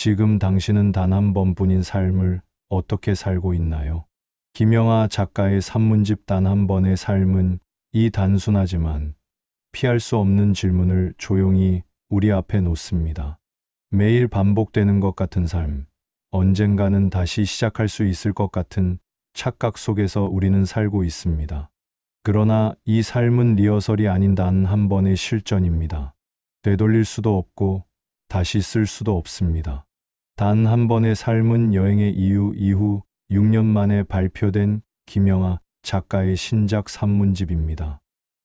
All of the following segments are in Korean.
지금 당신은 단 한 번뿐인 삶을 어떻게 살고 있나요? 김영하 작가의 산문집 단 한 번의 삶은 이 단순하지만 피할 수 없는 질문을 조용히 우리 앞에 놓습니다. 매일 반복되는 것 같은 삶, 언젠가는 다시 시작할 수 있을 것 같은 착각 속에서 우리는 살고 있습니다. 그러나 이 삶은 리허설이 아닌 단 한 번의 실전입니다. 되돌릴 수도 없고 다시 쓸 수도 없습니다. 단 한 번의 삶은 여행의 이후 6년 만에 발표된 김영하 작가의 신작 산문집입니다.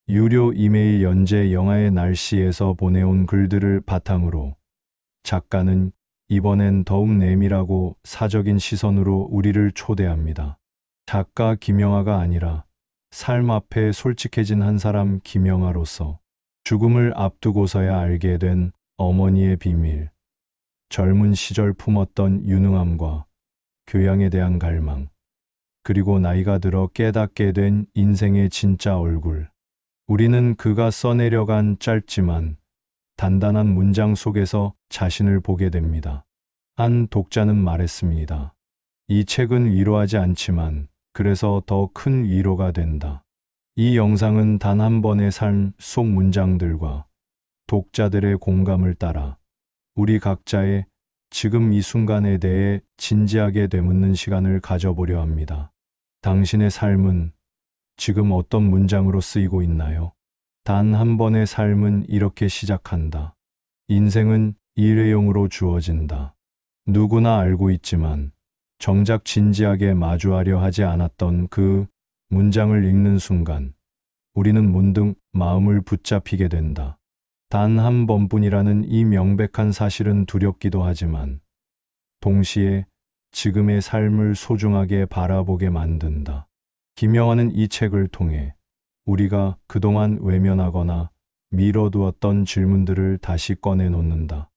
유료 이메일 연재 영화의 날씨에서 보내온 글들을 바탕으로 작가는 이번엔 더욱 내밀하고 사적인 시선으로 우리를 초대합니다. 작가 김영하가 아니라 삶 앞에 솔직해진 한 사람 김영하로서 죽음을 앞두고서야 알게 된 어머니의 비밀, 젊은 시절 품었던 유능함과 교양에 대한 갈망, 그리고 나이가 들어 깨닫게 된 인생의 진짜 얼굴. 우리는 그가 써내려간 짧지만 단단한 문장 속에서 자신을 보게 됩니다. 한 독자는 말했습니다. 이 책은 위로하지 않지만 그래서 더 큰 위로가 된다. 이 영상은 단 한 번의 삶 속 문장들과 독자들의 공감을 따라 우리 각자의 지금 이 순간에 대해 진지하게 되묻는 시간을 가져보려 합니다. 당신의 삶은 지금 어떤 문장으로 쓰이고 있나요? 단 한 번의 삶은 이렇게 시작한다. 인생은 일회용으로 주어진다. 누구나 알고 있지만 정작 진지하게 마주하려 하지 않았던 그 문장을 읽는 순간 우리는 문득 마음을 붙잡히게 된다. 단 한 번뿐이라는 이 명백한 사실은 두렵기도 하지만 동시에 지금의 삶을 소중하게 바라보게 만든다. 김영하는 이 책을 통해 우리가 그동안 외면하거나 미뤄두었던 질문들을 다시 꺼내놓는다.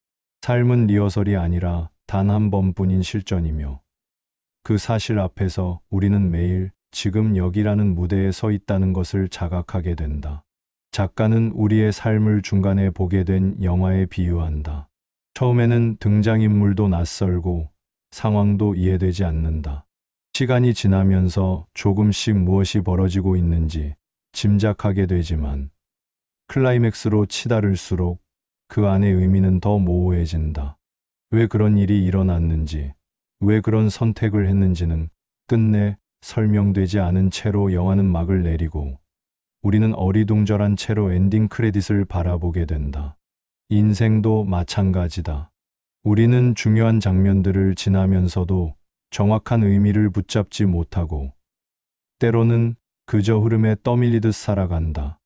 삶은 리허설이 아니라 단 한 번뿐인 실전이며 그 사실 앞에서 우리는 매일 지금 여기라는 무대에 서 있다는 것을 자각하게 된다. 작가는 우리의 삶을 중간에 보게 된 영화에 비유한다. 처음에는 등장인물도 낯설고 상황도 이해되지 않는다. 시간이 지나면서 조금씩 무엇이 벌어지고 있는지 짐작하게 되지만 클라이맥스로 치달을수록 그 안의 의미는 더 모호해진다. 왜 그런 일이 일어났는지, 왜 그런 선택을 했는지는 끝내 설명되지 않은 채로 영화는 막을 내리고 우리는 어리둥절한 채로 엔딩 크레딧을 바라보게 된다. 인생도 마찬가지다. 우리는 중요한 장면들을 지나면서도 정확한 의미를 붙잡지 못하고 때로는 그저 흐름에 떠밀리듯 살아간다.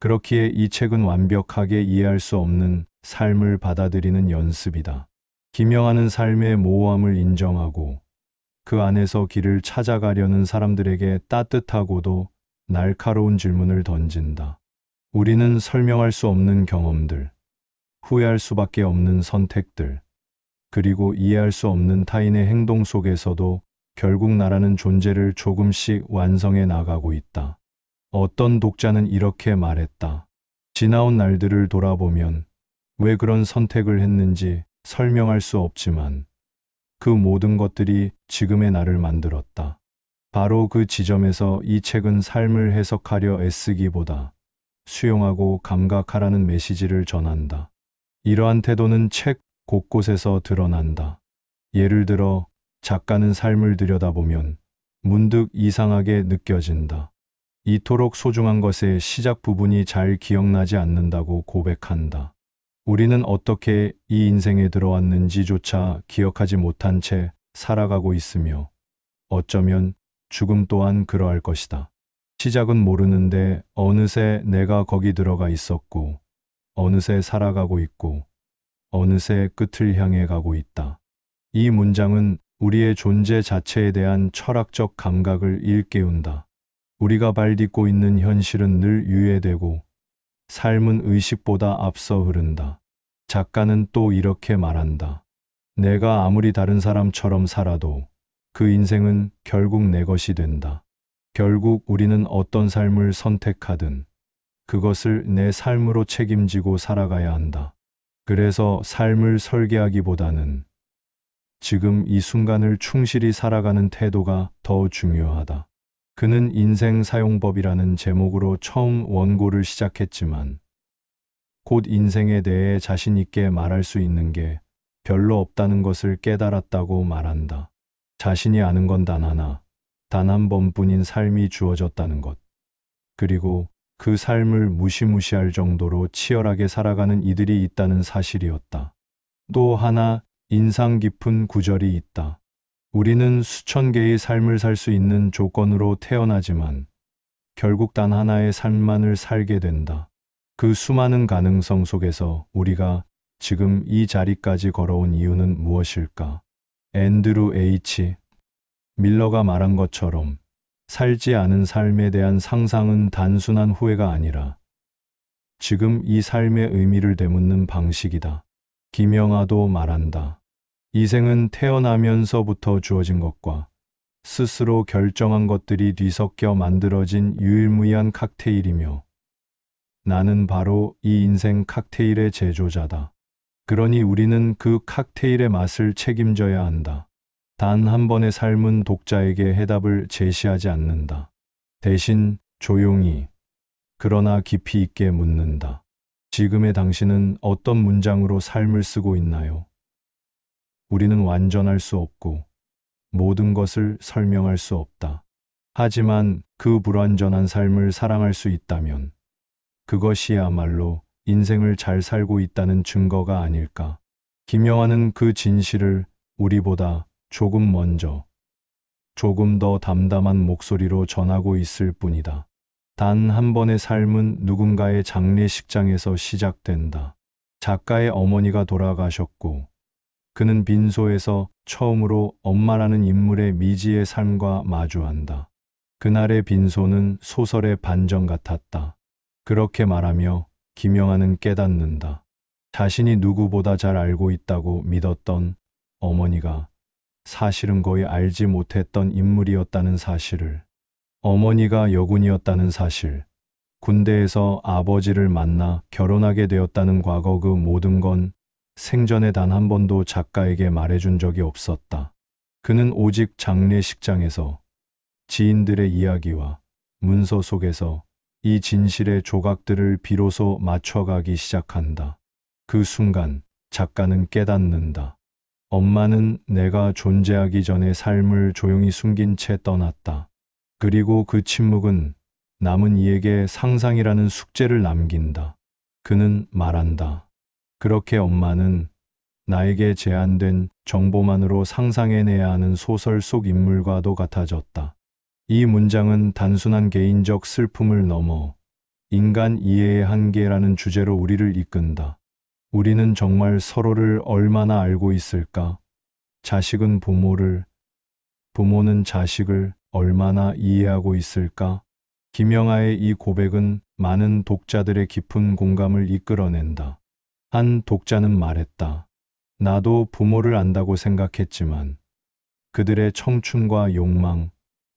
그렇기에 이 책은 완벽하게 이해할 수 없는 삶을 받아들이는 연습이다. 김영하는 삶의 모호함을 인정하고 그 안에서 길을 찾아가려는 사람들에게 따뜻하고도 날카로운 질문을 던진다. 우리는 설명할 수 없는 경험들, 후회할 수밖에 없는 선택들, 그리고 이해할 수 없는 타인의 행동 속에서도 결국 나라는 존재를 조금씩 완성해 나가고 있다. 어떤 독자는 이렇게 말했다. 지나온 날들을 돌아보면 왜 그런 선택을 했는지 설명할 수 없지만 그 모든 것들이 지금의 나를 만들었다. 바로 그 지점에서 이 책은 삶을 해석하려 애쓰기보다 수용하고 감각하라는 메시지를 전한다. 이러한 태도는 책 곳곳에서 드러난다. 예를 들어 작가는 삶을 들여다보면 문득 이상하게 느껴진다. 이토록 소중한 것의 시작 부분이 잘 기억나지 않는다고 고백한다. 우리는 어떻게 이 인생에 들어왔는지조차 기억하지 못한 채 살아가고 있으며 어쩌면 죽음 또한 그러할 것이다. 시작은 모르는데 어느새 내가 거기 들어가 있었고 어느새 살아가고 있고 어느새 끝을 향해 가고 있다. 이 문장은 우리의 존재 자체에 대한 철학적 감각을 일깨운다. 우리가 발딛고 있는 현실은 늘 유예되고 삶은 의식보다 앞서 흐른다. 작가는 또 이렇게 말한다. 내가 아무리 다른 사람처럼 살아도 그 인생은 결국 내 것이 된다. 결국 우리는 어떤 삶을 선택하든 그것을 내 삶으로 책임지고 살아가야 한다. 그래서 삶을 설계하기보다는 지금 이 순간을 충실히 살아가는 태도가 더 중요하다. 그는 인생 사용법이라는 제목으로 처음 원고를 시작했지만 곧 인생에 대해 자신 있게 말할 수 있는 게 별로 없다는 것을 깨달았다고 말한다. 자신이 아는 건 단 하나, 단 한 번뿐인 삶이 주어졌다는 것. 그리고 그 삶을 무시무시할 정도로 치열하게 살아가는 이들이 있다는 사실이었다. 또 하나 인상 깊은 구절이 있다. 우리는 수천 개의 삶을 살 수 있는 조건으로 태어나지만 결국 단 하나의 삶만을 살게 된다. 그 수많은 가능성 속에서 우리가 지금 이 자리까지 걸어온 이유는 무엇일까? 앤드루 H. 밀러가 말한 것처럼 살지 않은 삶에 대한 상상은 단순한 후회가 아니라 지금 이 삶의 의미를 되묻는 방식이다. 김영하도 말한다. 이 생은 태어나면서부터 주어진 것과 스스로 결정한 것들이 뒤섞여 만들어진 유일무이한 칵테일이며 나는 바로 이 인생 칵테일의 제조자다. 그러니 우리는 그 칵테일의 맛을 책임져야 한다. 단 한 번의 삶은 독자에게 해답을 제시하지 않는다. 대신 조용히 그러나 깊이 있게 묻는다. 지금의 당신은 어떤 문장으로 삶을 쓰고 있나요? 우리는 완전할 수 없고 모든 것을 설명할 수 없다. 하지만 그 불완전한 삶을 사랑할 수 있다면 그것이야말로 인생을 잘 살고 있다는 증거가 아닐까. 김영하는 그 진실을 우리보다 조금 먼저, 조금 더 담담한 목소리로 전하고 있을 뿐이다. 단 한 번의 삶은 누군가의 장례식장에서 시작된다. 작가의 어머니가 돌아가셨고 그는 빈소에서 처음으로 엄마라는 인물의 미지의 삶과 마주한다. 그날의 빈소는 소설의 반전 같았다. 그렇게 말하며 김영하는 깨닫는다. 자신이 누구보다 잘 알고 있다고 믿었던 어머니가 사실은 거의 알지 못했던 인물이었다는 사실을. 어머니가 여군이었다는 사실, 군대에서 아버지를 만나 결혼하게 되었다는 과거, 그 모든 건 생전에 단 한 번도 작가에게 말해준 적이 없었다. 그는 오직 장례식장에서 지인들의 이야기와 문서 속에서 이 진실의 조각들을 비로소 맞춰가기 시작한다. 그 순간 작가는 깨닫는다. 엄마는 내가 존재하기 전에 삶을 조용히 숨긴 채 떠났다. 그리고 그 침묵은 남은 이에게 상상이라는 숙제를 남긴다. 그는 말한다. 그렇게 엄마는 나에게 제한된 정보만으로 상상해내야 하는 소설 속 인물과도 같아졌다. 이 문장은 단순한 개인적 슬픔을 넘어 인간 이해의 한계라는 주제로 우리를 이끈다. 우리는 정말 서로를 얼마나 알고 있을까? 자식은 부모를, 부모는 자식을 얼마나 이해하고 있을까? 김영하의 이 고백은 많은 독자들의 깊은 공감을 이끌어낸다. 한 독자는 말했다. 나도 부모를 안다고 생각했지만 그들의 청춘과 욕망,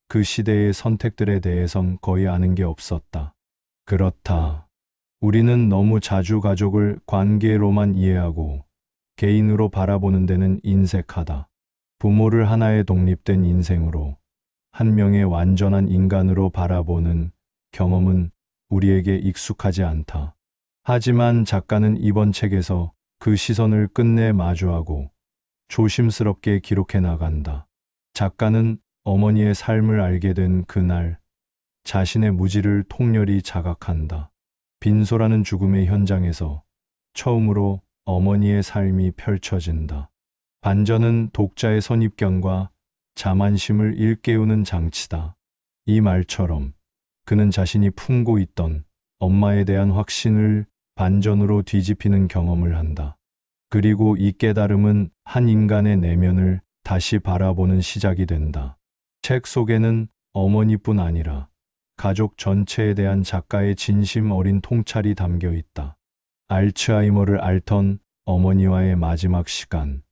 그 시대의 선택들에 대해선 거의 아는 게 없었다. 그렇다. 우리는 너무 자주 가족을 관계로만 이해하고 개인으로 바라보는 데는 인색하다. 부모를 하나의 독립된 인생으로, 한 명의 완전한 인간으로 바라보는 경험은 우리에게 익숙하지 않다. 하지만 작가는 이번 책에서 그 시선을 끝내 마주하고 조심스럽게 기록해 나간다. 작가는 어머니의 삶을 알게 된 그날 자신의 무지를 통렬히 자각한다. 빈소라는 죽음의 현장에서 처음으로 어머니의 삶이 펼쳐진다. 반전은 독자의 선입견과 자만심을 일깨우는 장치다. 이 말처럼 그는 자신이 품고 있던 엄마에 대한 확신을 반전으로 뒤집히는 경험을 한다. 그리고 이 깨달음은 한 인간의 내면을 다시 바라보는 시작이 된다. 책 속에는 어머니뿐 아니라 가족 전체에 대한 작가의 진심 어린 통찰이 담겨 있다. 알츠하이머를 앓던 어머니와의 마지막 시간,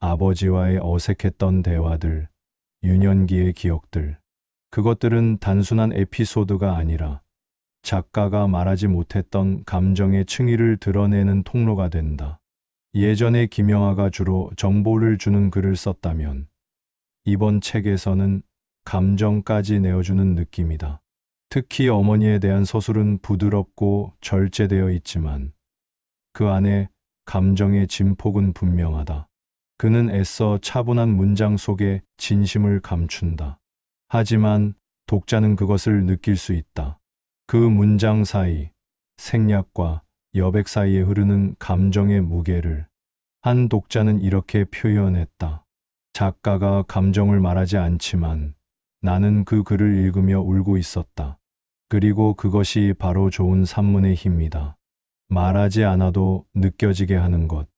아버지와의 어색했던 대화들, 유년기의 기억들. 그것들은 단순한 에피소드가 아니라 작가가 말하지 못했던 감정의 층위를 드러내는 통로가 된다. 예전에 김영하가 주로 정보를 주는 글을 썼다면 이번 책에서는 감정까지 내어주는 느낌이다. 특히 어머니에 대한 서술은 부드럽고 절제되어 있지만 그 안에 감정의 진폭은 분명하다. 그는 애써 차분한 문장 속에 진심을 감춘다. 하지만 독자는 그것을 느낄 수 있다. 그 문장 사이, 생략과 여백 사이에 흐르는 감정의 무게를. 한 독자는 이렇게 표현했다. 작가가 감정을 말하지 않지만 나는 그 글을 읽으며 울고 있었다. 그리고 그것이 바로 좋은 산문의 힘이다. 말하지 않아도 느껴지게 하는 것.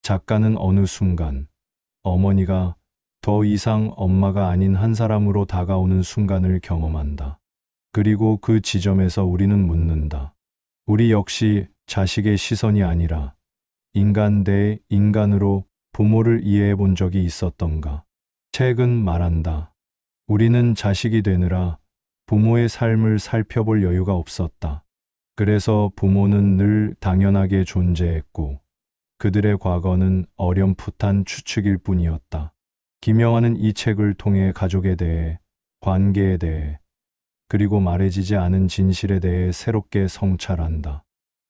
작가는 어느 순간 어머니가 더 이상 엄마가 아닌 한 사람으로 다가오는 순간을 경험한다. 그리고 그 지점에서 우리는 묻는다. 우리 역시 자식의 시선이 아니라 인간 대 인간으로 부모를 이해해 본 적이 있었던가? 책은 말한다. 우리는 자식이 되느라 부모의 삶을 살펴볼 여유가 없었다. 그래서 부모는 늘 당연하게 존재했고 그들의 과거는 어렴풋한 추측일 뿐이었다. 김영하는 이 책을 통해 가족에 대해, 관계에 대해, 그리고 말해지지 않은 진실에 대해 새롭게 성찰한다.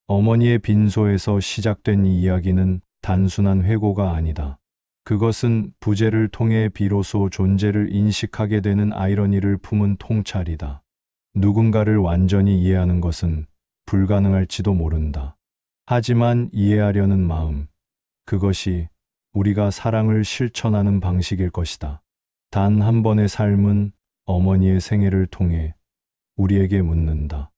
어머니의 빈소에서 시작된 이 이야기는 단순한 회고가 아니다. 그것은 부재를 통해 비로소 존재를 인식하게 되는 아이러니를 품은 통찰이다. 누군가를 완전히 이해하는 것은 불가능할지도 모른다. 하지만 이해하려는 마음, 그것이 우리가 사랑을 실천하는 방식일 것이다. 단 한 번의 삶은 어머니의 생애를 통해 우리에게 묻는다.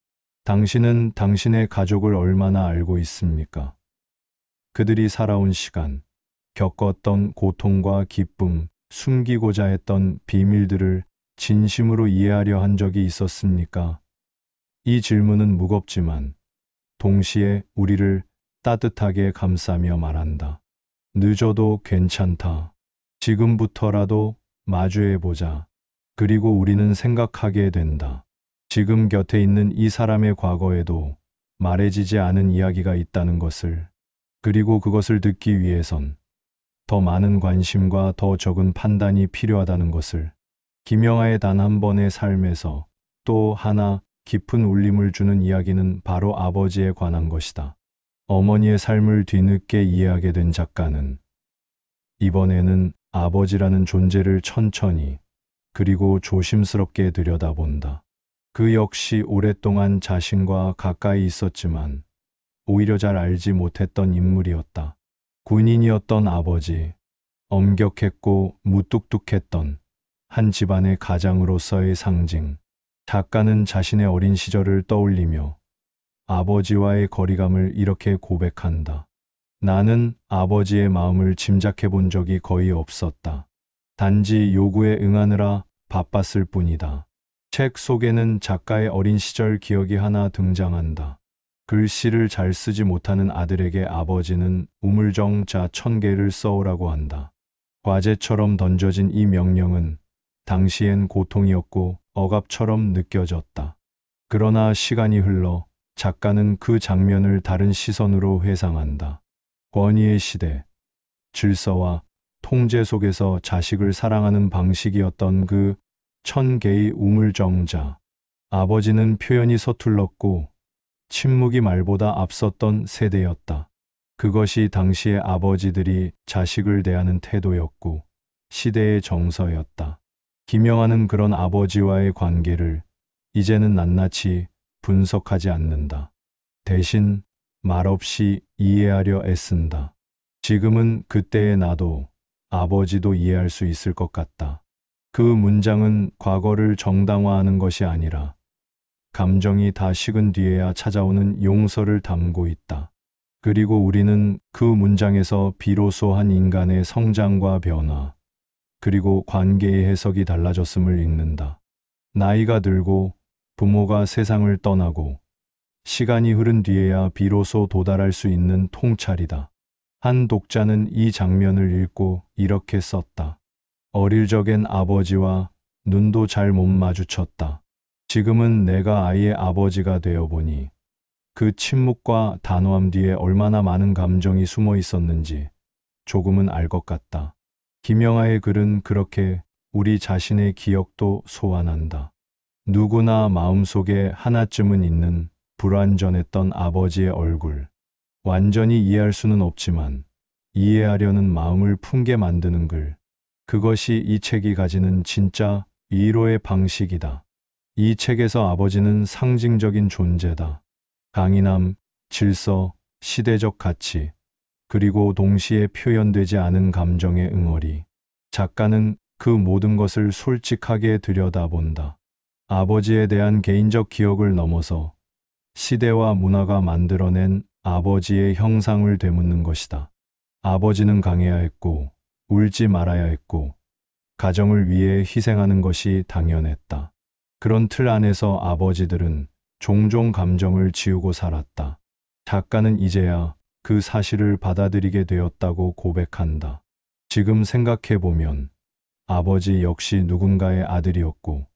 당신은 당신의 가족을 얼마나 알고 있습니까? 그들이 살아온 시간, 겪었던 고통과 기쁨, 숨기고자 했던 비밀들을 진심으로 이해하려 한 적이 있었습니까? 이 질문은 무겁지만 동시에 우리를 따뜻하게 감싸며 말한다. 늦어도 괜찮다. 지금부터라도 마주해보자. 그리고 우리는 생각하게 된다. 지금 곁에 있는 이 사람의 과거에도 말해지지 않은 이야기가 있다는 것을, 그리고 그것을 듣기 위해선 더 많은 관심과 더 적은 판단이 필요하다는 것을. 김영하의 단 한 번의 삶에서 또 하나 깊은 울림을 주는 이야기는 바로 아버지에 관한 것이다. 어머니의 삶을 뒤늦게 이해하게 된 작가는 이번에는 아버지라는 존재를 천천히 그리고 조심스럽게 들여다본다. 그 역시 오랫동안 자신과 가까이 있었지만 오히려 잘 알지 못했던 인물이었다. 군인이었던 아버지, 엄격했고 무뚝뚝했던 한 집안의 가장으로서의 상징. 작가는 자신의 어린 시절을 떠올리며 아버지와의 거리감을 이렇게 고백한다. 나는 아버지의 마음을 짐작해 본 적이 거의 없었다. 단지 요구에 응하느라 바빴을 뿐이다. 책 속에는 작가의 어린 시절 기억이 하나 등장한다. 글씨를 잘 쓰지 못하는 아들에게 아버지는 우물정자 1000개를 써오라고 한다. 과제처럼 던져진 이 명령은 당시엔 고통이었고 억압처럼 느껴졌다. 그러나 시간이 흘러 작가는 그 장면을 다른 시선으로 회상한다. 권위의 시대, 질서와 통제 속에서 자식을 사랑하는 방식이었던 그 1000개의 우물정자. 아버지는 표현이 서툴렀고 침묵이 말보다 앞섰던 세대였다. 그것이 당시의 아버지들이 자식을 대하는 태도였고 시대의 정서였다. 김영하는 그런 아버지와의 관계를 이제는 낱낱이 분석하지 않는다. 대신 말없이 이해하려 애쓴다. 지금은 그때의 나도 아버지도 이해할 수 있을 것 같다. 그 문장은 과거를 정당화하는 것이 아니라 감정이 다 식은 뒤에야 찾아오는 용서를 담고 있다. 그리고 우리는 그 문장에서 비로소 한 인간의 성장과 변화, 그리고 관계의 해석이 달라졌음을 읽는다. 나이가 들고 부모가 세상을 떠나고 시간이 흐른 뒤에야 비로소 도달할 수 있는 통찰이다. 한 독자는 이 장면을 읽고 이렇게 썼다. 어릴 적엔 아버지와 눈도 잘 못 마주쳤다. 지금은 내가 아이의 아버지가 되어 보니 그 침묵과 단호함 뒤에 얼마나 많은 감정이 숨어 있었는지 조금은 알 것 같다. 김영하의 글은 그렇게 우리 자신의 기억도 소환한다. 누구나 마음속에 하나쯤은 있는 불완전했던 아버지의 얼굴. 완전히 이해할 수는 없지만 이해하려는 마음을 품게 만드는 글. 그것이 이 책이 가지는 진짜 위로의 방식이다. 이 책에서 아버지는 상징적인 존재다. 강인함, 질서, 시대적 가치, 그리고 동시에 표현되지 않은 감정의 응어리. 작가는 그 모든 것을 솔직하게 들여다본다. 아버지에 대한 개인적 기억을 넘어서 시대와 문화가 만들어낸 아버지의 형상을 되묻는 것이다. 아버지는 강해야 했고, 울지 말아야 했고, 가정을 위해 희생하는 것이 당연했다. 그런 틀 안에서 아버지들은 종종 감정을 지우고 살았다. 작가는 이제야 그 사실을 받아들이게 되었다고 고백한다. 지금 생각해보면 아버지 역시 누군가의 아들이었고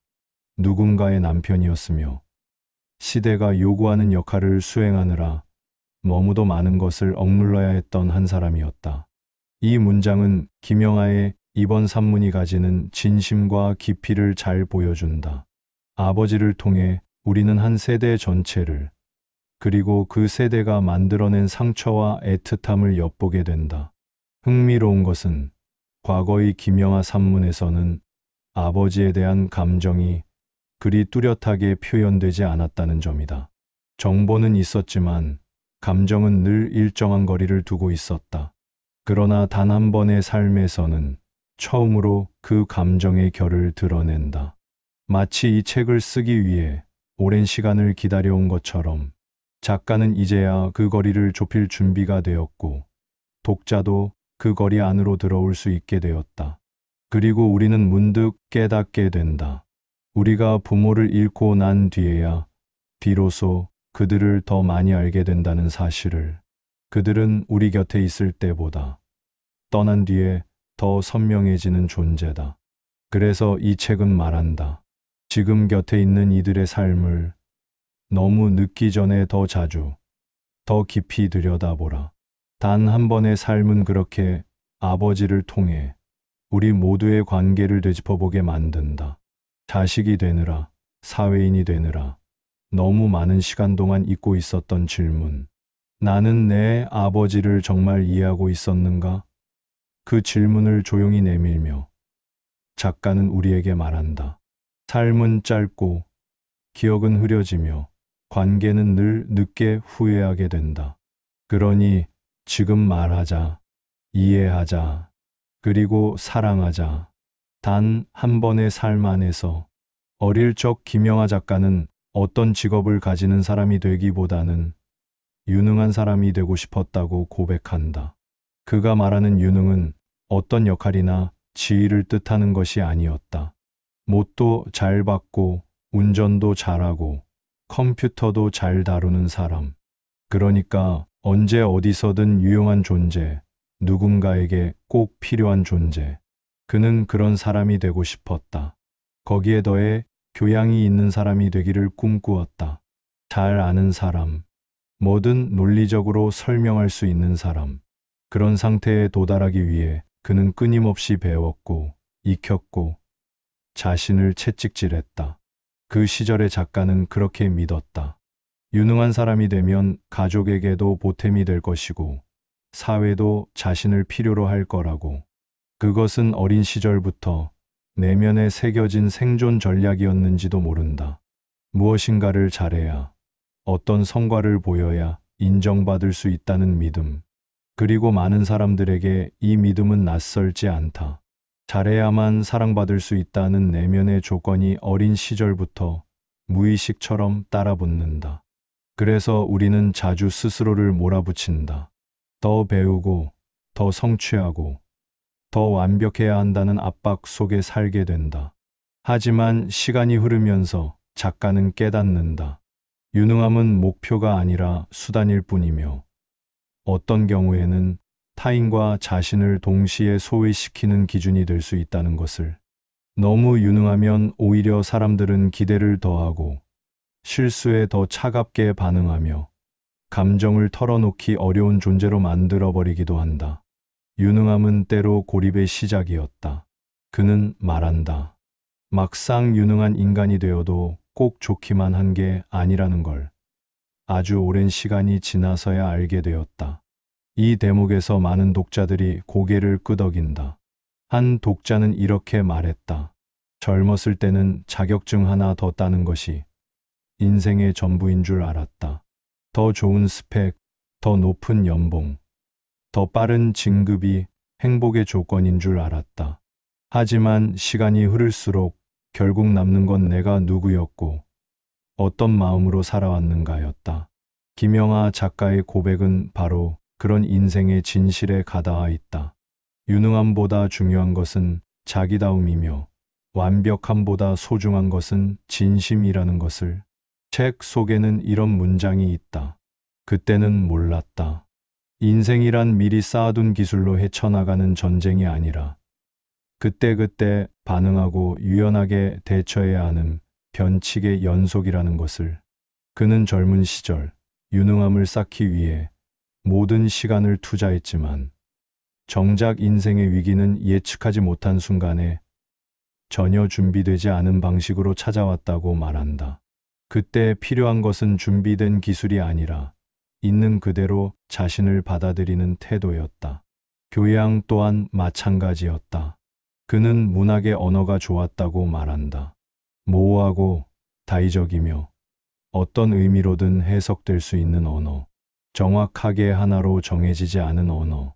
누군가의 남편이었으며 시대가 요구하는 역할을 수행하느라 너무도 많은 것을 억눌러야 했던 한 사람이었다. 이 문장은 김영하의 이번 산문이 가지는 진심과 깊이를 잘 보여준다. 아버지를 통해 우리는 한 세대 전체를, 그리고 그 세대가 만들어낸 상처와 애틋함을 엿보게 된다. 흥미로운 것은 과거의 김영하 산문에서는 아버지에 대한 감정이 그리 뚜렷하게 표현되지 않았다는 점이다. 정보는 있었지만 감정은 늘 일정한 거리를 두고 있었다. 그러나 단 한 번의 삶에서는 처음으로 그 감정의 결을 드러낸다. 마치 이 책을 쓰기 위해 오랜 시간을 기다려온 것처럼 작가는 이제야 그 거리를 좁힐 준비가 되었고 독자도 그 거리 안으로 들어올 수 있게 되었다. 그리고 우리는 문득 깨닫게 된다. 우리가 부모를 잃고 난 뒤에야 비로소 그들을 더 많이 알게 된다는 사실을. 그들은 우리 곁에 있을 때보다 떠난 뒤에 더 선명해지는 존재다. 그래서 이 책은 말한다. 지금 곁에 있는 이들의 삶을 너무 늦기 전에 더 자주, 더 깊이 들여다보라. 단 한 번의 삶은 그렇게 아버지를 통해 우리 모두의 관계를 되짚어보게 만든다. 자식이 되느라, 사회인이 되느라 너무 많은 시간 동안 잊고 있었던 질문. 나는 내 아버지를 정말 이해하고 있었는가? 그 질문을 조용히 내밀며 작가는 우리에게 말한다. 삶은 짧고 기억은 흐려지며 관계는 늘 늦게 후회하게 된다. 그러니 지금 말하자, 이해하자, 그리고 사랑하자. 단 한 번의 삶 안에서. 어릴 적 김영하 작가는 어떤 직업을 가지는 사람이 되기보다는 유능한 사람이 되고 싶었다고 고백한다. 그가 말하는 유능은 어떤 역할이나 지위를 뜻하는 것이 아니었다. 못도 잘 받고 운전도 잘하고 컴퓨터도 잘 다루는 사람. 그러니까 언제 어디서든 유용한 존재, 누군가에게 꼭 필요한 존재. 그는 그런 사람이 되고 싶었다. 거기에 더해 교양이 있는 사람이 되기를 꿈꾸었다. 잘 아는 사람, 뭐든 논리적으로 설명할 수 있는 사람. 그런 상태에 도달하기 위해 그는 끊임없이 배웠고 익혔고 자신을 채찍질했다. 그 시절의 작가는 그렇게 믿었다. 유능한 사람이 되면 가족에게도 보탬이 될 것이고 사회도 자신을 필요로 할 거라고. 그것은 어린 시절부터 내면에 새겨진 생존 전략이었는지도 모른다. 무엇인가를 잘해야, 어떤 성과를 보여야 인정받을 수 있다는 믿음. 그리고 많은 사람들에게 이 믿음은 낯설지 않다. 잘해야만 사랑받을 수 있다는 내면의 조건이 어린 시절부터 무의식처럼 따라붙는다. 그래서 우리는 자주 스스로를 몰아붙인다. 더 배우고, 더 성취하고, 더 완벽해야 한다는 압박 속에 살게 된다. 하지만 시간이 흐르면서 작가는 깨닫는다. 유능함은 목표가 아니라 수단일 뿐이며 어떤 경우에는 타인과 자신을 동시에 소외시키는 기준이 될 수 있다는 것을. 너무 유능하면 오히려 사람들은 기대를 더하고 실수에 더 차갑게 반응하며 감정을 털어놓기 어려운 존재로 만들어버리기도 한다. 유능함은 때로 고립의 시작이었다. 그는 말한다. 막상 유능한 인간이 되어도 꼭 좋기만 한 게 아니라는 걸 아주 오랜 시간이 지나서야 알게 되었다. 이 대목에서 많은 독자들이 고개를 끄덕인다. 한 독자는 이렇게 말했다. 젊었을 때는 자격증 하나 더 따는 것이 인생의 전부인 줄 알았다. 더 좋은 스펙, 더 높은 연봉, 더 빠른 진급이 행복의 조건인 줄 알았다. 하지만 시간이 흐를수록 결국 남는 건 내가 누구였고 어떤 마음으로 살아왔는가였다. 김영하 작가의 고백은 바로 그런 인생의 진실에 가닿아 있다. 유능함보다 중요한 것은 자기다움이며 완벽함보다 소중한 것은 진심이라는 것을. 책 속에는 이런 문장이 있다. 그때는 몰랐다. 인생이란 미리 쌓아둔 기술로 헤쳐나가는 전쟁이 아니라 그때그때 반응하고 유연하게 대처해야 하는 변칙의 연속이라는 것을. 그는 젊은 시절 유능함을 쌓기 위해 모든 시간을 투자했지만 정작 인생의 위기는 예측하지 못한 순간에 전혀 준비되지 않은 방식으로 찾아왔다고 말한다. 그때 필요한 것은 준비된 기술이 아니라 있는 그대로 자신을 받아들이는 태도였다. 교양 또한 마찬가지였다. 그는 문학의 언어가 좋았다고 말한다. 모호하고 다의적이며 어떤 의미로든 해석될 수 있는 언어, 정확하게 하나로 정해지지 않은 언어,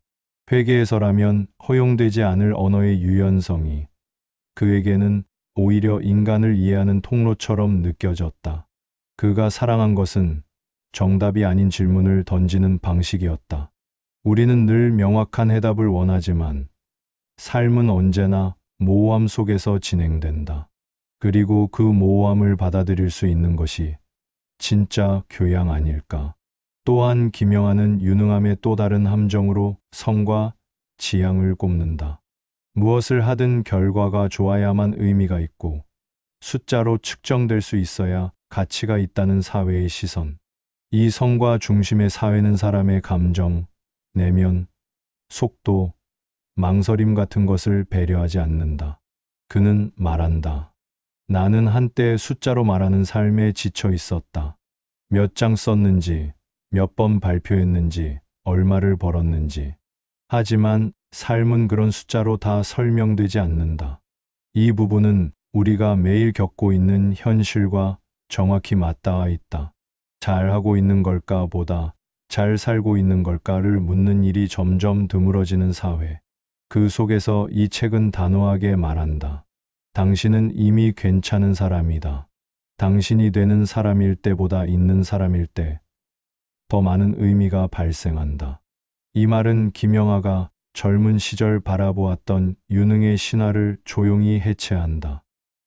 회계에서라면 허용되지 않을 언어의 유연성이 그에게는 오히려 인간을 이해하는 통로처럼 느껴졌다. 그가 사랑한 것은 정답이 아닌 질문을 던지는 방식이었다. 우리는 늘 명확한 해답을 원하지만 삶은 언제나 모호함 속에서 진행된다. 그리고 그 모호함을 받아들일 수 있는 것이 진짜 교양 아닐까. 또한 김영하는 유능함의 또 다른 함정으로 성과 지향을 꼽는다. 무엇을 하든 결과가 좋아야만 의미가 있고 숫자로 측정될 수 있어야 가치가 있다는 사회의 시선. 이 성과 중심의 사회는 사람의 감정, 내면, 속도, 망설임 같은 것을 배려하지 않는다. 그는 말한다. 나는 한때 숫자로 말하는 삶에 지쳐 있었다. 몇 장 썼는지, 몇 번 발표했는지, 얼마를 벌었는지. 하지만 삶은 그런 숫자로 다 설명되지 않는다. 이 부분은 우리가 매일 겪고 있는 현실과 정확히 맞닿아 있다. 잘하고 있는 걸까 보다 잘 살고 있는 걸까를 묻는 일이 점점 드물어지는 사회. 그 속에서 이 책은 단호하게 말한다. 당신은 이미 괜찮은 사람이다. 당신이 되는 사람일 때보다 있는 사람일 때 더 많은 의미가 발생한다. 이 말은 김영하가 젊은 시절 바라보았던 유능의 신화를 조용히 해체한다.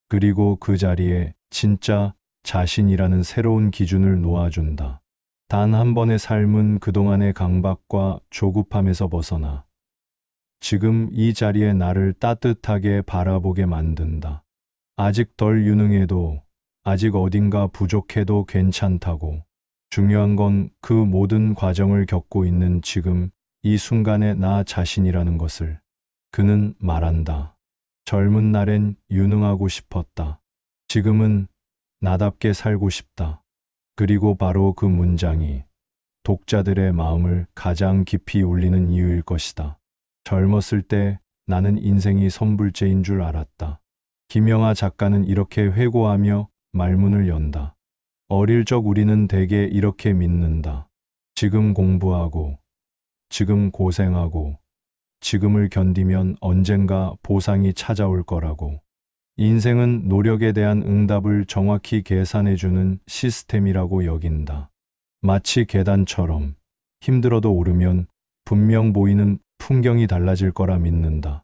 그리고 그 자리에 진짜 자신이라는 새로운 기준을 놓아준다. 단 한 번의 삶은 그동안의 강박과 조급함에서 벗어나 지금 이 자리에 나를 따뜻하게 바라보게 만든다. 아직 덜 유능해도, 아직 어딘가 부족해도 괜찮다고. 중요한 건 그 모든 과정을 겪고 있는 지금 이 순간의 나 자신이라는 것을. 그는 말한다. 젊은 날엔 유능하고 싶었다. 지금은 나답게 살고 싶다. 그리고 바로 그 문장이 독자들의 마음을 가장 깊이 울리는 이유일 것이다. 젊었을 때 나는 인생이 선불제인 줄 알았다. 김영하 작가는 이렇게 회고하며 말문을 연다. 어릴 적 우리는 대개 이렇게 믿는다. 지금 공부하고, 지금 고생하고, 지금을 견디면 언젠가 보상이 찾아올 거라고. 인생은 노력에 대한 응답을 정확히 계산해주는 시스템이라고 여긴다. 마치 계단처럼 힘들어도 오르면 분명 보이는 풍경이 달라질 거라 믿는다.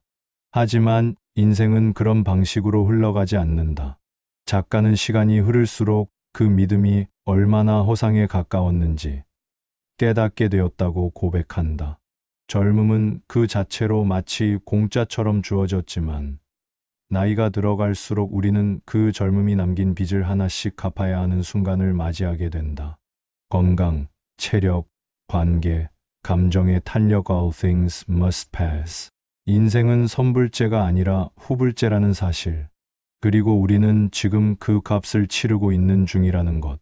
하지만 인생은 그런 방식으로 흘러가지 않는다. 작가는 시간이 흐를수록 그 믿음이 얼마나 허상에 가까웠는지 깨닫게 되었다고 고백한다. 젊음은 그 자체로 마치 공짜처럼 주어졌지만 나이가 들어갈수록 우리는 그 젊음이 남긴 빚을 하나씩 갚아야 하는 순간을 맞이하게 된다. 건강, 체력, 관계, 감정의 탄력 all things must pass. 인생은 선불제가 아니라 후불제라는 사실. 그리고 우리는 지금 그 값을 치르고 있는 중이라는 것.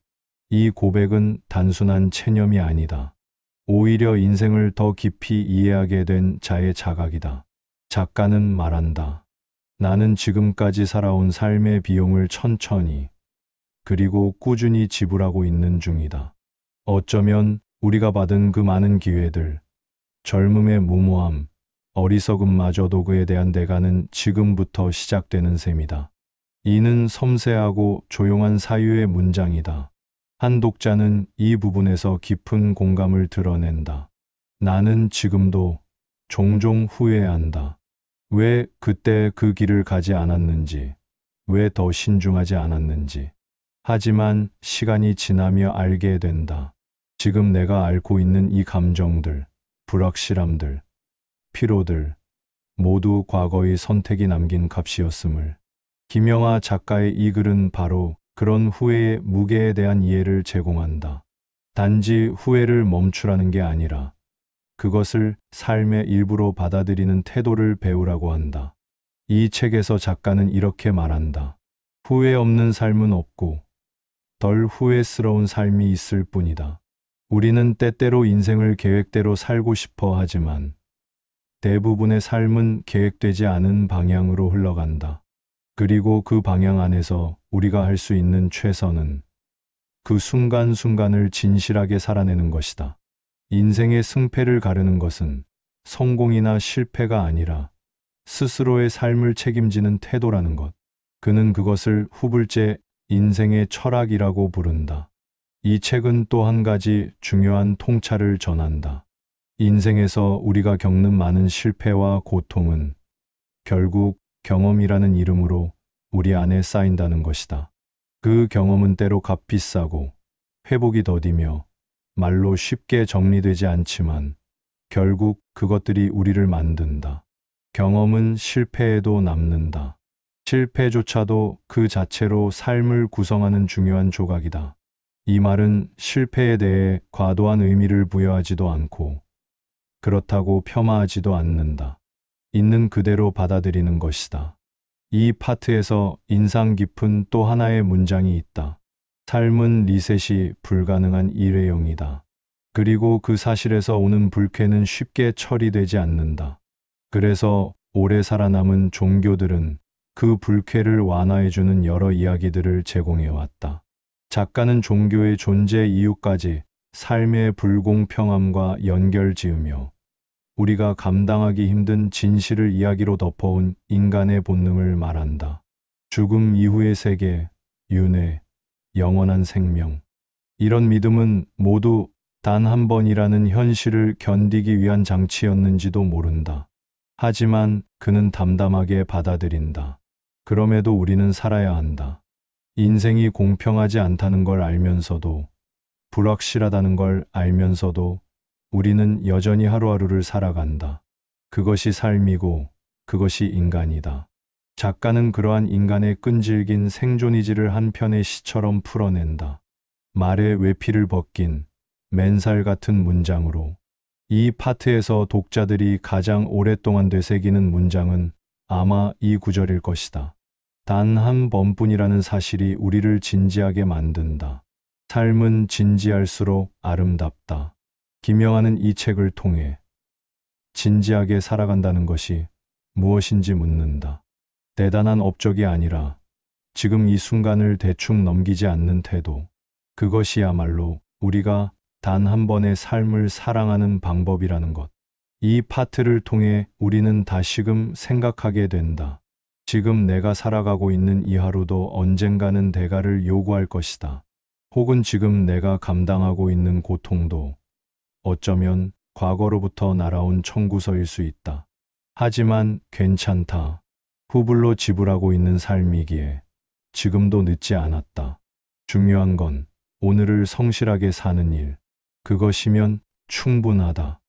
이 고백은 단순한 체념이 아니다. 오히려 인생을 더 깊이 이해하게 된 자의 자각이다. 작가는 말한다. 나는 지금까지 살아온 삶의 비용을 천천히 그리고 꾸준히 지불하고 있는 중이다. 어쩌면 우리가 받은 그 많은 기회들, 젊음의 무모함, 어리석음마저도 그에 대한 대가는 지금부터 시작되는 셈이다. 이는 섬세하고 조용한 사유의 문장이다. 한 독자는 이 부분에서 깊은 공감을 드러낸다. 나는 지금도 종종 후회한다. 왜 그때 그 길을 가지 않았는지, 왜 더 신중하지 않았는지. 하지만 시간이 지나며 알게 된다. 지금 내가 앓고 있는 이 감정들, 불확실함들, 피로들, 모두 과거의 선택이 남긴 값이었음을. 김영하 작가의 이 글은 바로 그런 후회의 무게에 대한 이해를 제공한다. 단지 후회를 멈추라는 게 아니라 그것을 삶의 일부로 받아들이는 태도를 배우라고 한다. 이 책에서 작가는 이렇게 말한다. 후회 없는 삶은 없고 덜 후회스러운 삶이 있을 뿐이다. 우리는 때때로 인생을 계획대로 살고 싶어 하지만 대부분의 삶은 계획되지 않은 방향으로 흘러간다. 그리고 그 방향 안에서 우리가 할 수 있는 최선은 그 순간순간을 진실하게 살아내는 것이다. 인생의 승패를 가르는 것은 성공이나 실패가 아니라 스스로의 삶을 책임지는 태도라는 것. 그는 그것을 후불제 인생의 철학이라고 부른다. 이 책은 또 한 가지 중요한 통찰을 전한다. 인생에서 우리가 겪는 많은 실패와 고통은 결국 경험이라는 이름으로 우리 안에 쌓인다는 것이다. 그 경험은 때로 값비싸고 회복이 더디며 말로 쉽게 정리되지 않지만 결국 그것들이 우리를 만든다. 경험은 실패에도 남는다. 실패조차도 그 자체로 삶을 구성하는 중요한 조각이다. 이 말은 실패에 대해 과도한 의미를 부여하지도 않고 그렇다고 폄하하지도 않는다. 있는 그대로 받아들이는 것이다. 이 파트에서 인상 깊은 또 하나의 문장이 있다. 삶은 리셋이 불가능한 일회용이다. 그리고 그 사실에서 오는 불쾌는 쉽게 처리되지 않는다. 그래서 오래 살아남은 종교들은 그 불쾌를 완화해주는 여러 이야기들을 제공해왔다. 작가는 종교의 존재 이유까지 삶의 불공평함과 연결지으며 우리가 감당하기 힘든 진실을 이야기로 덮어온 인간의 본능을 말한다. 죽음 이후의 세계, 윤회, 영원한 생명. 이런 믿음은 모두 단 한 번이라는 현실을 견디기 위한 장치였는지도 모른다. 하지만 그는 담담하게 받아들인다. 그럼에도 우리는 살아야 한다. 인생이 공평하지 않다는 걸 알면서도, 불확실하다는 걸 알면서도 우리는 여전히 하루하루를 살아간다. 그것이 삶이고 그것이 인간이다. 작가는 그러한 인간의 끈질긴 생존의지를 한 편의 시처럼 풀어낸다. 말의 외피를 벗긴 맨살 같은 문장으로. 이 파트에서 독자들이 가장 오랫동안 되새기는 문장은 아마 이 구절일 것이다. 단 한 번뿐이라는 사실이 우리를 진지하게 만든다. 삶은 진지할수록 아름답다. 김영하는 이 책을 통해 진지하게 살아간다는 것이 무엇인지 묻는다. 대단한 업적이 아니라 지금 이 순간을 대충 넘기지 않는 태도. 그것이야말로 우리가 단 한 번의 삶을 사랑하는 방법이라는 것. 이 파트를 통해 우리는 다시금 생각하게 된다. 지금 내가 살아가고 있는 이 하루도 언젠가는 대가를 요구할 것이다. 혹은 지금 내가 감당하고 있는 고통도 어쩌면 과거로부터 날아온 청구서일 수 있다. 하지만 괜찮다. 후불로 지불하고 있는 삶이기에 지금도 늦지 않았다. 중요한 건 오늘을 성실하게 사는 일. 그것이면 충분하다.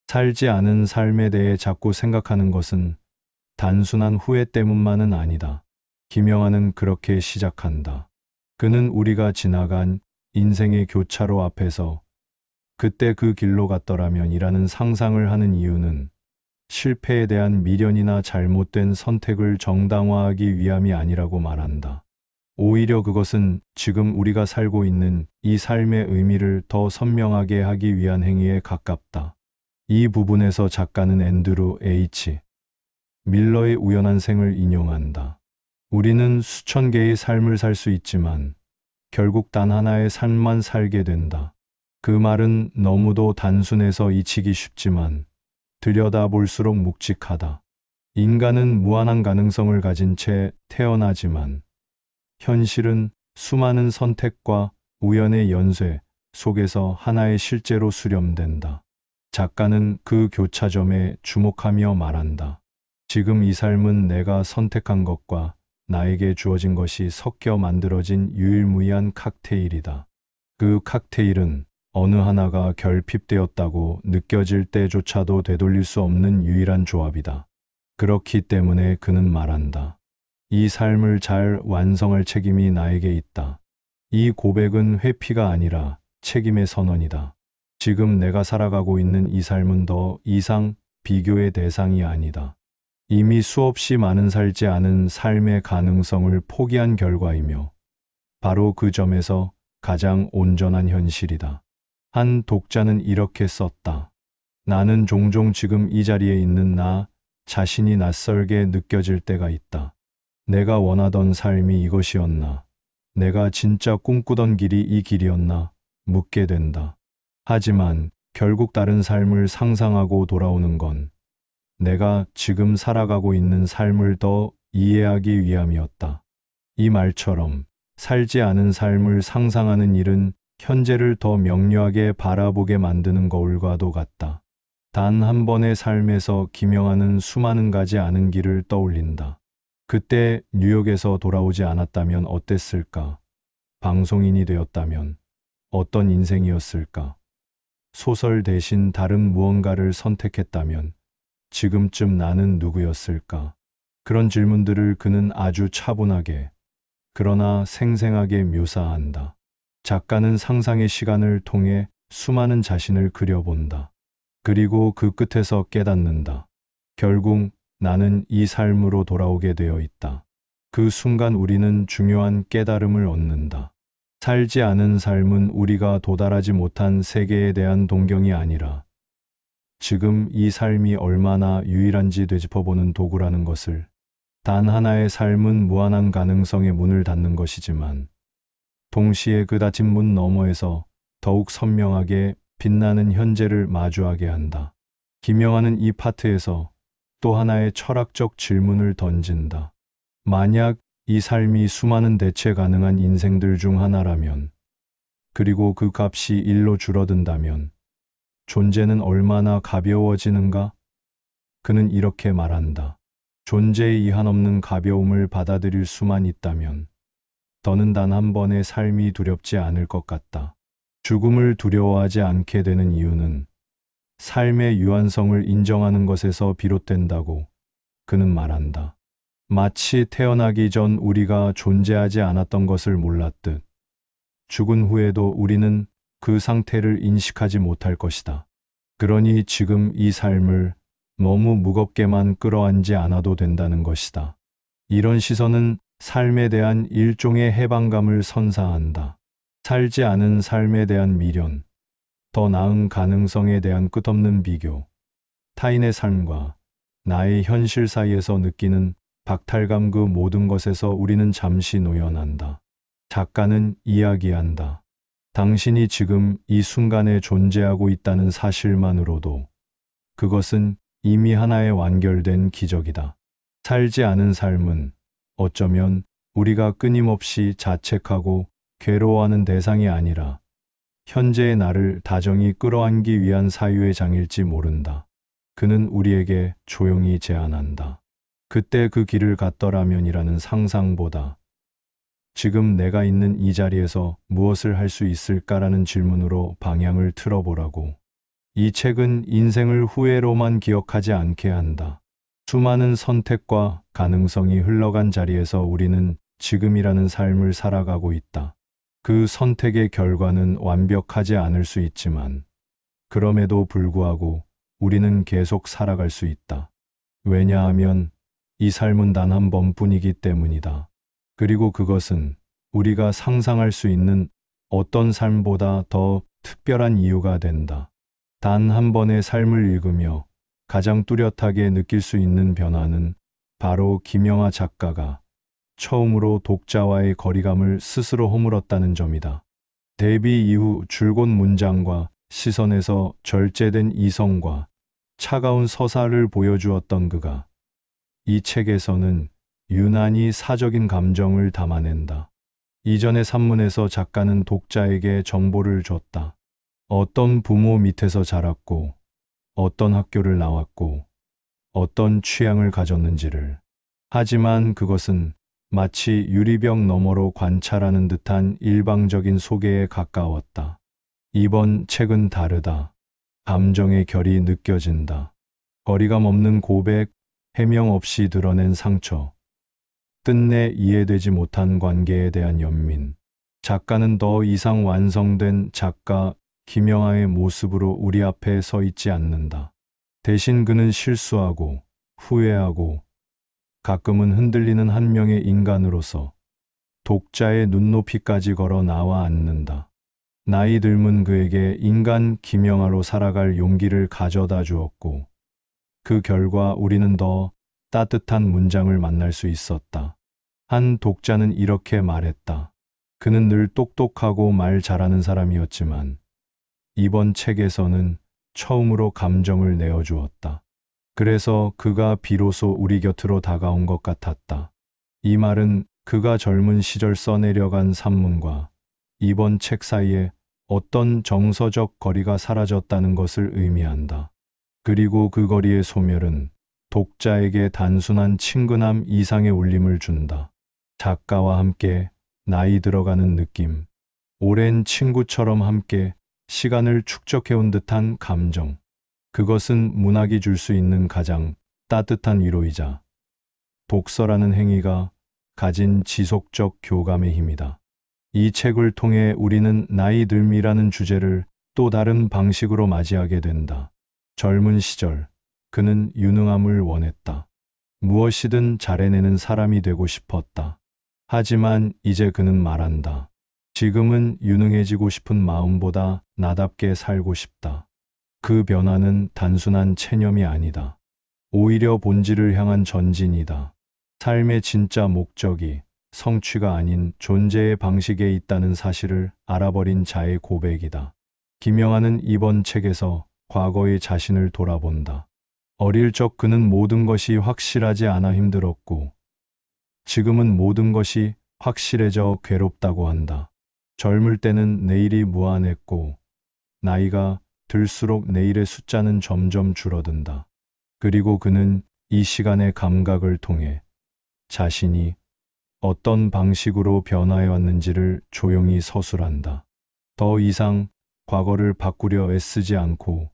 살지 않은 삶에 대해 자꾸 생각하는 것은 단순한 후회 때문만은 아니다. 김영하는 그렇게 시작한다. 그는 우리가 지나간 인생의 교차로 앞에서 그때 그 길로 갔더라면 이라는 상상을 하는 이유는 실패에 대한 미련이나 잘못된 선택을 정당화하기 위함이 아니라고 말한다. 오히려 그것은 지금 우리가 살고 있는 이 삶의 의미를 더 선명하게 하기 위한 행위에 가깝다. 이 부분에서 작가는 앤드루 H. 밀러의 우연한 생을 인용한다. 우리는 수천 개의 삶을 살 수 있지만 결국 단 하나의 삶만 살게 된다. 그 말은 너무도 단순해서 잊히기 쉽지만 들여다볼수록 묵직하다. 인간은 무한한 가능성을 가진 채 태어나지만 현실은 수많은 선택과 우연의 연쇄 속에서 하나의 실제로 수렴된다. 작가는 그 교차점에 주목하며 말한다. 지금 이 삶은 내가 선택한 것과 나에게 주어진 것이 섞여 만들어진 유일무이한 칵테일이다. 그 칵테일은 어느 하나가 결핍되었다고 느껴질 때조차도 되돌릴 수 없는 유일한 조합이다. 그렇기 때문에 그는 말한다. 이 삶을 잘 완성할 책임이 나에게 있다. 이 고백은 회피가 아니라 책임의 선언이다. 지금 내가 살아가고 있는 이 삶은 더 이상 비교의 대상이 아니다. 이미 수없이 많은 살지 않은 삶의 가능성을 포기한 결과이며 바로 그 점에서 가장 온전한 현실이다. 한 독자는 이렇게 썼다. 나는 종종 지금 이 자리에 있는 나 자신이 낯설게 느껴질 때가 있다. 내가 원하던 삶이 이것이었나? 내가 진짜 꿈꾸던 길이 이 길이었나? 묻게 된다. 하지만 결국 다른 삶을 상상하고 돌아오는 건 내가 지금 살아가고 있는 삶을 더 이해하기 위함이었다. 이 말처럼 살지 않은 삶을 상상하는 일은 현재를 더 명료하게 바라보게 만드는 거울과도 같다. 단 한 번의 삶에서 김영하는 수많은 가지 않은 길을 떠올린다. 그때 뉴욕에서 돌아오지 않았다면 어땠을까? 방송인이 되었다면 어떤 인생이었을까? 소설 대신 다른 무언가를 선택했다면 지금쯤 나는 누구였을까? 그런 질문들을 그는 아주 차분하게 그러나 생생하게 묘사한다. 작가는 상상의 시간을 통해 수많은 자신을 그려본다. 그리고 그 끝에서 깨닫는다. 결국 나는 이 삶으로 돌아오게 되어 있다. 그 순간 우리는 중요한 깨달음을 얻는다. 살지 않은 삶은 우리가 도달하지 못한 세계에 대한 동경이 아니라 지금 이 삶이 얼마나 유일한지 되짚어보는 도구라는 것을, 단 하나의 삶은 무한한 가능성의 문을 닫는 것이지만 동시에 그 닫힌 문 너머에서 더욱 선명하게 빛나는 현재를 마주하게 한다. 김영하는 이 파트에서 또 하나의 철학적 질문을 던진다. 만약 이 삶이 수많은 대체 가능한 인생들 중 하나라면, 그리고 그 값이 1로 줄어든다면 존재는 얼마나 가벼워지는가? 그는 이렇게 말한다. 존재의 이 한없는 가벼움을 받아들일 수만 있다면 더는 단 한 번의 삶이 두렵지 않을 것 같다. 죽음을 두려워하지 않게 되는 이유는 삶의 유한성을 인정하는 것에서 비롯된다고 그는 말한다. 마치 태어나기 전 우리가 존재하지 않았던 것을 몰랐듯 죽은 후에도 우리는 그 상태를 인식하지 못할 것이다. 그러니 지금 이 삶을 너무 무겁게만 끌어안지 않아도 된다는 것이다. 이런 시선은 삶에 대한 일종의 해방감을 선사한다. 살지 않은 삶에 대한 미련, 더 나은 가능성에 대한 끝없는 비교, 타인의 삶과 나의 현실 사이에서 느끼는 박탈감, 그 모든 것에서 우리는 잠시 놓여난다. 작가는 이야기한다. 당신이 지금 이 순간에 존재하고 있다는 사실만으로도 그것은 이미 하나의 완결된 기적이다. 살지 않은 삶은 어쩌면 우리가 끊임없이 자책하고 괴로워하는 대상이 아니라 현재의 나를 다정히 끌어안기 위한 사유의 장일지 모른다. 그는 우리에게 조용히 제안한다. 그때 그 길을 갔더라면이라는 상상보다 지금 내가 있는 이 자리에서 무엇을 할 수 있을까라는 질문으로 방향을 틀어보라고. 이 책은 인생을 후회로만 기억하지 않게 한다. 수많은 선택과 가능성이 흘러간 자리에서 우리는 지금이라는 삶을 살아가고 있다. 그 선택의 결과는 완벽하지 않을 수 있지만 그럼에도 불구하고 우리는 계속 살아갈 수 있다. 왜냐하면 이 삶은 단 한 번뿐이기 때문이다. 그리고 그것은 우리가 상상할 수 있는 어떤 삶보다 더 특별한 이유가 된다. 단 한 번의 삶을 읽으며 가장 뚜렷하게 느낄 수 있는 변화는 바로 김영하 작가가 처음으로 독자와의 거리감을 스스로 허물었다는 점이다. 데뷔 이후 줄곧 문장과 시선에서 절제된 이성과 차가운 서사를 보여주었던 그가 이 책에서는 유난히 사적인 감정을 담아낸다. 이전의 산문에서 작가는 독자에게 정보를 줬다. 어떤 부모 밑에서 자랐고, 어떤 학교를 나왔고, 어떤 취향을 가졌는지를. 하지만 그것은 마치 유리병 너머로 관찰하는 듯한 일방적인 소개에 가까웠다. 이번 책은 다르다. 감정의 결이 느껴진다. 거리감 없는 고백, 해명 없이 드러낸 상처, 끝내 이해되지 못한 관계에 대한 연민. 작가는 더 이상 완성된 작가 김영하의 모습으로 우리 앞에 서 있지 않는다. 대신 그는 실수하고 후회하고 가끔은 흔들리는 한 명의 인간으로서 독자의 눈높이까지 걸어 나와 앉는다. 나이 들문 그에게 인간 김영하로 살아갈 용기를 가져다 주었고, 그 결과 우리는 더 따뜻한 문장을 만날 수 있었다. 한 독자는 이렇게 말했다. 그는 늘 똑똑하고 말 잘하는 사람이었지만 이번 책에서는 처음으로 감정을 내어주었다. 그래서 그가 비로소 우리 곁으로 다가온 것 같았다. 이 말은 그가 젊은 시절 써내려간 산문과 이번 책 사이에 어떤 정서적 거리가 사라졌다는 것을 의미한다. 그리고 그 거리의 소멸은 독자에게 단순한 친근함 이상의 울림을 준다. 작가와 함께 나이 들어가는 느낌, 오랜 친구처럼 함께 시간을 축적해온 듯한 감정. 그것은 문학이 줄 수 있는 가장 따뜻한 위로이자 독서라는 행위가 가진 지속적 교감의 힘이다. 이 책을 통해 우리는 나이 듦이라는 주제를 또 다른 방식으로 맞이하게 된다. 젊은 시절, 그는 유능함을 원했다. 무엇이든 잘해내는 사람이 되고 싶었다. 하지만 이제 그는 말한다. 지금은 유능해지고 싶은 마음보다 나답게 살고 싶다. 그 변화는 단순한 체념이 아니다. 오히려 본질을 향한 전진이다. 삶의 진짜 목적이 성취가 아닌 존재의 방식에 있다는 사실을 알아버린 자의 고백이다. 김영하는 이번 책에서 과거의 자신을 돌아본다. 어릴 적 그는 모든 것이 확실하지 않아 힘들었고, 지금은 모든 것이 확실해져 괴롭다고 한다. 젊을 때는 내일이 무한했고, 나이가 들수록 내일의 숫자는 점점 줄어든다. 그리고 그는 이 시간의 감각을 통해 자신이 어떤 방식으로 변화해 왔는지를 조용히 서술한다. 더 이상 과거를 바꾸려 애쓰지 않고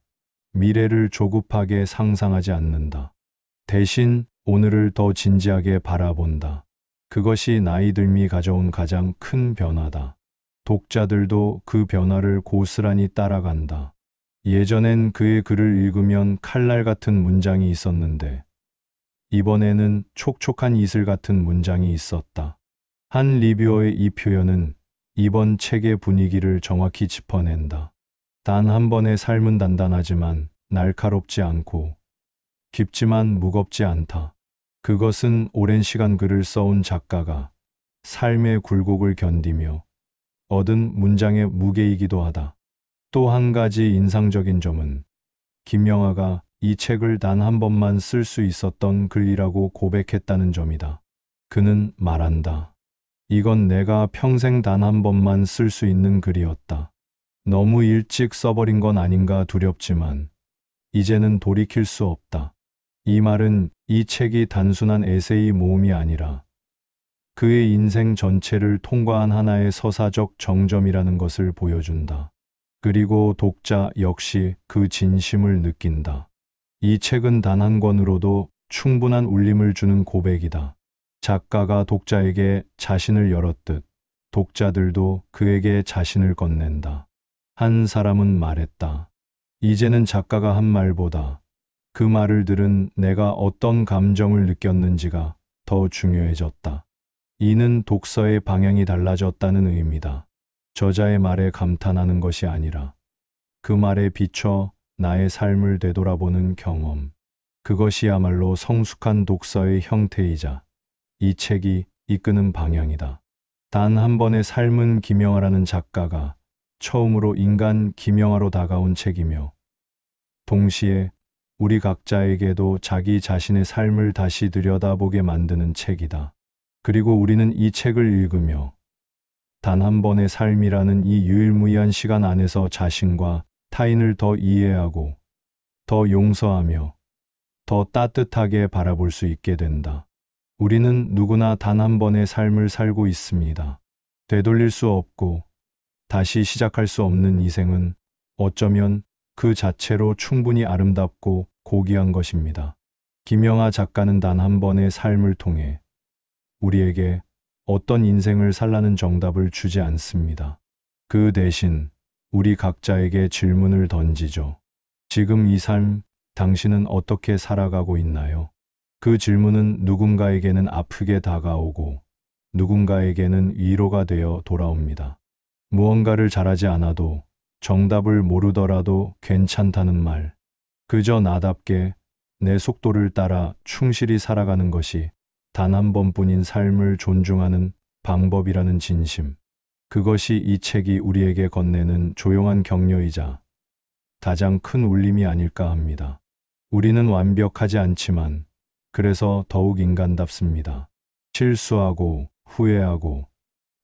미래를 조급하게 상상하지 않는다. 대신 오늘을 더 진지하게 바라본다. 그것이 나이 듦이 가져온 가장 큰 변화다. 독자들도 그 변화를 고스란히 따라간다. 예전엔 그의 글을 읽으면 칼날 같은 문장이 있었는데 이번에는 촉촉한 이슬 같은 문장이 있었다. 한 리뷰어의 이 표현은 이번 책의 분위기를 정확히 짚어낸다. 단 한 번의 삶은 단단하지만 날카롭지 않고 깊지만 무겁지 않다. 그것은 오랜 시간 글을 써온 작가가 삶의 굴곡을 견디며 얻은 문장의 무게이기도 하다. 또 한 가지 인상적인 점은 김영하가 이 책을 단 한 번만 쓸 수 있었던 글이라고 고백했다는 점이다. 그는 말한다. 이건 내가 평생 단 한 번만 쓸 수 있는 글이었다. 너무 일찍 써버린 건 아닌가 두렵지만 이제는 돌이킬 수 없다. 이 말은 이 책이 단순한 에세이 모음이 아니라 그의 인생 전체를 통과한 하나의 서사적 정점이라는 것을 보여준다. 그리고 독자 역시 그 진심을 느낀다. 이 책은 단 한 권으로도 충분한 울림을 주는 고백이다. 작가가 독자에게 자신을 열었듯 독자들도 그에게 자신을 건넨다. 한 사람은 말했다. 이제는 작가가 한 말보다 그 말을 들은 내가 어떤 감정을 느꼈는지가 더 중요해졌다. 이는 독서의 방향이 달라졌다는 의미다. 저자의 말에 감탄하는 것이 아니라 그 말에 비춰 나의 삶을 되돌아보는 경험. 그것이야말로 성숙한 독서의 형태이자 이 책이 이끄는 방향이다. 단 한 번의 삶은 김영하라는 작가가 처음으로 인간 김영하로 다가온 책이며 동시에 우리 각자에게도 자기 자신의 삶을 다시 들여다보게 만드는 책이다. 그리고 우리는 이 책을 읽으며 단 한 번의 삶이라는 이 유일무이한 시간 안에서 자신과 타인을 더 이해하고 더 용서하며 더 따뜻하게 바라볼 수 있게 된다. 우리는 누구나 단 한 번의 삶을 살고 있습니다. 되돌릴 수 없고 다시 시작할 수 없는 이 생은 어쩌면 그 자체로 충분히 아름답고 고귀한 것입니다. 김영하 작가는 단 한 번의 삶을 통해 우리에게 어떤 인생을 살라는 정답을 주지 않습니다. 그 대신 우리 각자에게 질문을 던지죠. 지금 이 삶, 당신은 어떻게 살아가고 있나요? 그 질문은 누군가에게는 아프게 다가오고 누군가에게는 위로가 되어 돌아옵니다. 무언가를 잘하지 않아도 정답을 모르더라도 괜찮다는 말. 그저 나답게 내 속도를 따라 충실히 살아가는 것이 단 한 번뿐인 삶을 존중하는 방법이라는 진심. 그것이 이 책이 우리에게 건네는 조용한 격려이자 가장 큰 울림이 아닐까 합니다. 우리는 완벽하지 않지만 그래서 더욱 인간답습니다. 실수하고 후회하고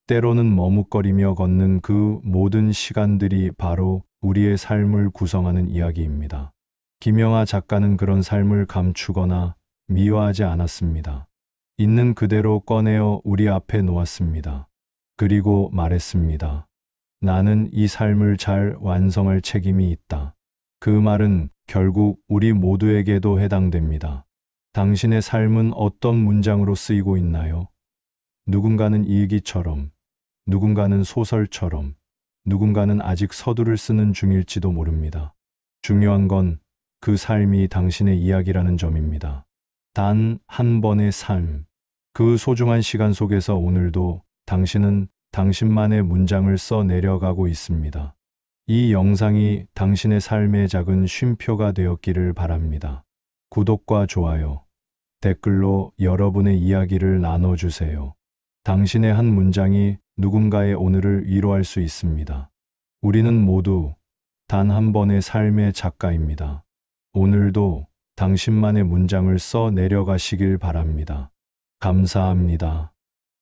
때로는 머뭇거리며 걷는 그 모든 시간들이 바로 우리의 삶을 구성하는 이야기입니다. 김영하 작가는 그런 삶을 감추거나 미화하지 않았습니다. 있는 그대로 꺼내어 우리 앞에 놓았습니다. 그리고 말했습니다. 나는 이 삶을 잘 완성할 책임이 있다. 그 말은 결국 우리 모두에게도 해당됩니다. 당신의 삶은 어떤 문장으로 쓰이고 있나요? 누군가는 일기처럼, 누군가는 소설처럼, 누군가는 아직 서두를 쓰는 중일지도 모릅니다. 중요한 건 그 삶이 당신의 이야기라는 점입니다. 단 한 번의 삶, 그 소중한 시간 속에서 오늘도 당신은 당신만의 문장을 써 내려가고 있습니다. 이 영상이 당신의 삶의 작은 쉼표가 되었기를 바랍니다. 구독과 좋아요, 댓글로 여러분의 이야기를 나눠주세요. 당신의 한 문장이 누군가의 오늘을 위로할 수 있습니다. 우리는 모두 단 한 번의 삶의 작가입니다. 오늘도 당신만의 문장을 써 내려가시길 바랍니다. 감사합니다.